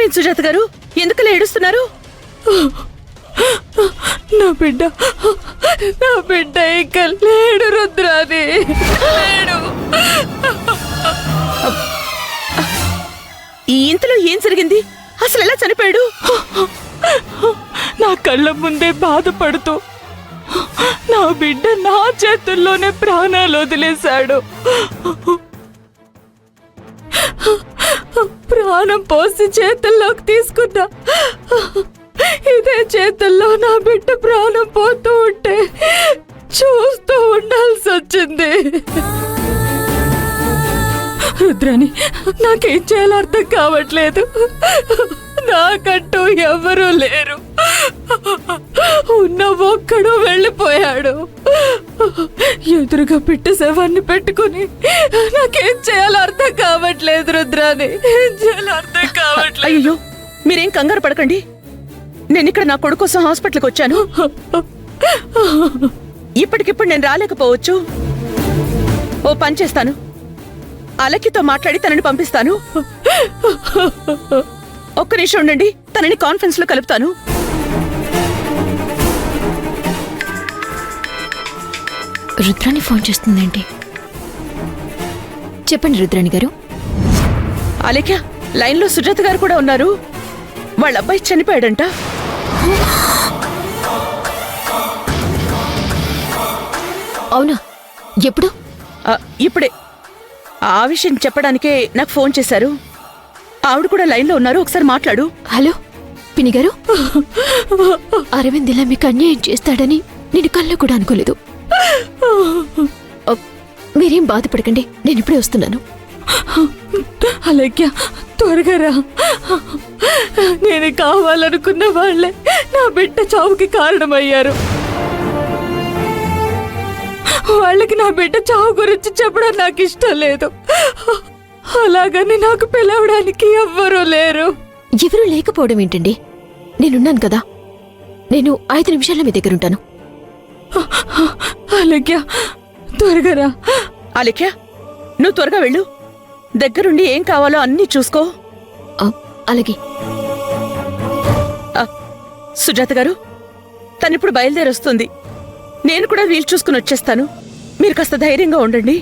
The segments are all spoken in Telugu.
ఏమైంది సుజాత గారు? ఎందుకలా ఏడుస్తున్నారు? నా బిడ్డ ఇంకా లేడు రుద్రాని, లేడు. ఈ ఇంతలో ఏం జరిగింది? అసలు ఎలా చనిపోయాడు? నా కళ్ళ ముందే బాధపడుతూ నా బిడ్డ నా చేతుల్లోనే ప్రాణాలు వదిలేశాడు. ప్రాణం పోసి చేతుల్లోకి తీసుకున్నా, ఇదే చేతుల్లో నా బిడ్డ ప్రాణం పోతూ ఉంటే చూస్తూ ఉండాల్సి వచ్చింది. రుద్రాని, నాకేం చేయాలో అర్థం కావట్లేదు. నాకంటూ ఎవరూ లేరు. ఉన్న ఒక్కడు వెళ్ళిపోయాడు. ఎదురుగా పిట్ట శవాన్ని పెట్టుకుని నాకేం చేయాలో అర్థం కావట్లేదు రుద్రాని, ఏం చేయాలో అర్థం కావట్లేదు. అయ్యో, మీరేం కంగారు పడకండి. నేను ఇక్కడ నా కొడుకు కోసం హాస్పిటల్కి వచ్చాను. ఇప్పటికిప్పుడు నేను రాలేకపోవచ్చు. ఓ పని చేస్తాను, అలకితో మాట్లాడి తనని పంపిస్తాను. ఒక్క నిమిషం ఉండండి, తనని కాన్ఫరెన్స్ లో కలుపుతాను. రుద్రాణి ఫోన్ చేస్తుందేంటి? చెప్పండి రుద్రాణి గారు. అలేఖ్య, లైన్ లో సుజాత గారు కూడా ఉన్నారు. వాళ్ళ అబ్బాయి చనిపోయాడంట. అవునా? ఎప్పుడు? ఇప్పుడే. ఆ విషయం చెప్పడానికే నాకు ఫోన్ చేశారు. ఆవిడ కూడా లైన్ లో ఉన్నారు, ఒకసారి మాట్లాడు. హలో పిన్ని గారు, అరవింద్ ఇలా మీకు అన్యాయం చేస్తాడని నేను కల్లో కూడా అనుకోలేదు. మీరేం బాధపడకండి, నేను ఇప్పుడే వస్తున్నాను. అలెక్య, త్వరగా రా. నేను కావాలనుకున్న వాళ్లే నా బిడ్డ చావుకి కారణమయ్యారు. వాళ్ళకి నా బిడ్డ చావు గురించి చెప్పడం నాకు ఇష్టం లేదు. అలాగని నాకు పిలవడానికి ఎవ్వరూ లేరు. ఎవరూ లేకపోవడం ఏంటండి? నేనున్నాను కదా. నేను 5 నిమిషాల్లో మీ దగ్గర ఉంటాను. అలెక్య, త్వరగా రా. అలేఖ్య, నువ్వు త్వరగా వెళ్ళు. దగ్గరుండి ఏం కావాలో అన్నీ చూసుకో. అలాగే. సుజాత గారు, తనిప్పుడు బయలుదేరొస్తుంది. నేను కూడా వీలు చూసుకుని వచ్చేస్తాను. మీరు కాస్త ధైర్యంగా ఉండండి.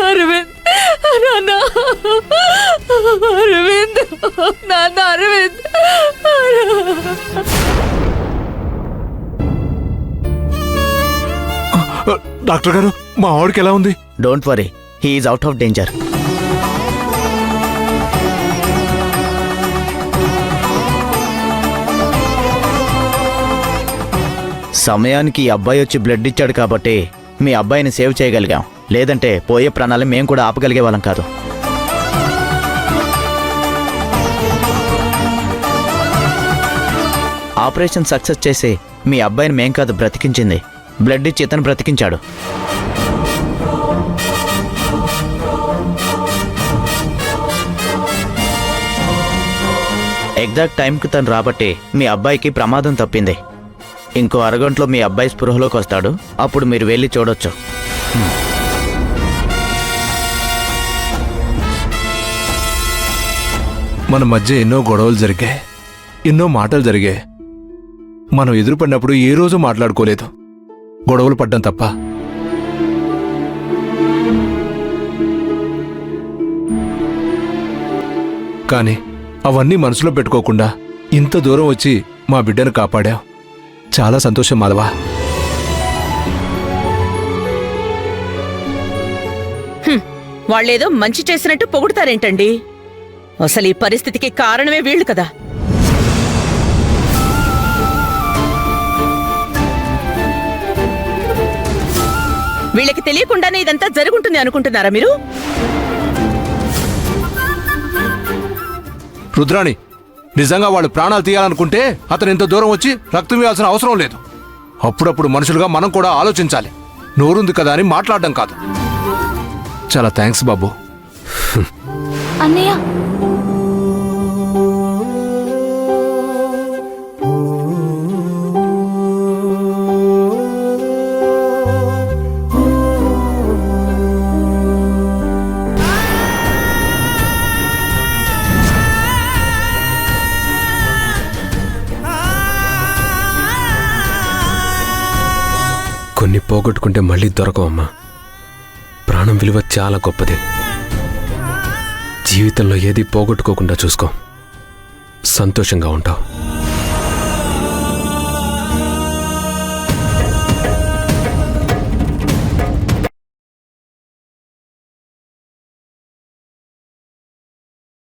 అరవింద్, నాన్న అరవింద్, నాన్న అరవింద్. డాక్టర్ గారు, మా ఆవిడకి ఎలా ఉంది? Don't worry, he is out of danger. సమయానికి ఈ అబ్బాయి వచ్చి బ్లడ్ ఇచ్చాడు కాబట్టి మీ అబ్బాయిని సేవ్ చేయగలిగాం. లేదంటే పోయే ప్రాణాలు మేము కూడా ఆపగలిగే వాళ్ళం కాదు. ఆపరేషన్ సక్సెస్ చేసి మీ అబ్బాయిని మేం కాదు బ్రతికించింది, బ్లడ్ ఇచ్చి ఇతను బ్రతికించాడు. ఎగ్జాక్ట్ టైంకి తను రాబట్టి మీ అబ్బాయికి ప్రమాదం తప్పింది. ఇంకో అరగంటలో మీ అబ్బాయి స్పృహలోకి వస్తాడు. అప్పుడు మీరు వెళ్ళి చూడొచ్చు. మన మధ్య ఎన్నో గొడవలు జరిగాయి, ఎన్నో మాటలు జరిగాయి. మనం ఎదురుపడినప్పుడు ఏ రోజు మాట్లాడుకోలేదు, గొడవలు పడ్డం తప్ప. కానీ అవన్నీ మనసులో పెట్టుకోకుండా ఇంత దూరం వచ్చి మా బిడ్డను కాపాడావు. చాలా సంతోషం మాధవా. వాళ్ళేదో మంచి చేసినట్టు పొగుడతారేంటండి? అసలు ఈ పరిస్థితికి కారణమే వీళ్ళు కదా. వీళ్ళకి తెలియకుండానే ఇదంతా జరుగుంటుంది అనుకుంటున్నారా మీరు? రుద్రాణి, నిజంగా వాళ్ళు ప్రాణాలు తీయాలనుకుంటే అతను ఇంత దూరం వచ్చి రక్తం ఇవ్వాల్సిన అవసరం లేదు. అప్పుడప్పుడు మనుషులుగా మనం కూడా ఆలోచించాలి. నోరుంది కదా అని మాట్లాడడం కాదు. చాలా థ్యాంక్స్ బాబు. అన్నయ్య కొన్ని పోగొట్టుకుంటే మళ్ళీ దొరకవమ్మా. ప్రాణం విలువ చాలా గొప్పది. జీవితంలో ఏది పోగొట్టుకోకుండా చూసుకో, సంతోషంగా ఉంటావు.